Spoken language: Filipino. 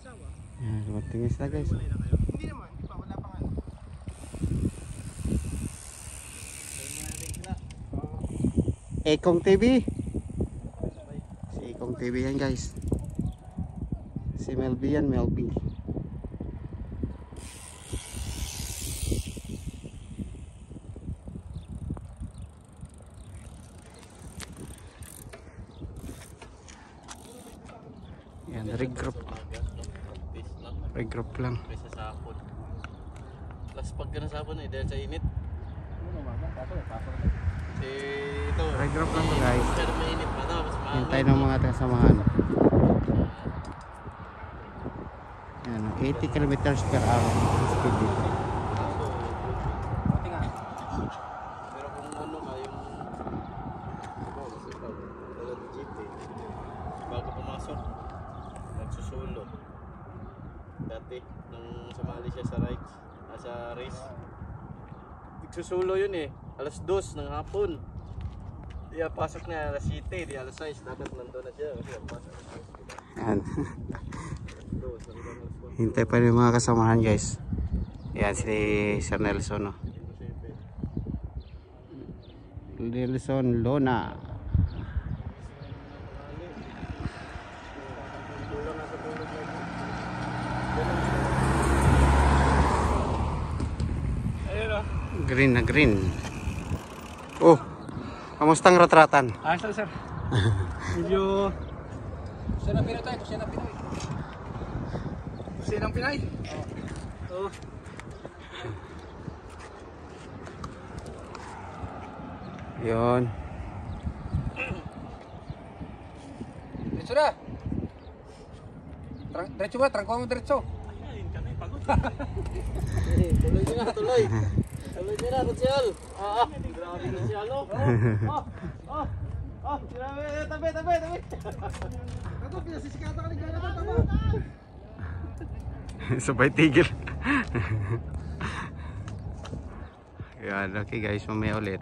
Yan, dumating isda guys. Hindi naman, di pa, wala pang ano. Ekong TV. Si Ekong TV yan guys. Si Melby yan, Melby. Yan, regroup. Regroup lang. May sasapon. Plus pag ka nasapon eh, dahil sa init. Si ito. Regroup lang to guys. Pero mainit pa to. Hintay ng mga kasamahan. Yan, 80 kilometers per hour speed dito. Pero kung ano ka yung jeep eh, bago pumasok nagsusulo dati nung sumali siya sa race nagsusulo yun eh, alas 2 ng hapon. Pasok na alas 7, di alas 6 dapat nandun na siya kasi pasok alas 6. Yan. Hintay pa yung mga kasamahan guys. Yan si Sir Nelson, no? Nelson Lona. Green na green. Oh, kamustang ratratan? Ayos lang sir. Medyo siya ng Pinoy tayo, siya ng Pinoy. Siya ng Pinoy? Oo. Yun. Diretso na. Diretso ba? Trangko mo diretso. Tuloy nyo na, tuloy. Tuloy nyo na, Rochelle. Grabe Rochelle, no? Tabi. Ito, pinasisikata ka ligaya naman, tama. Sabay tigil. Yan, okay guys, mamaya ulit.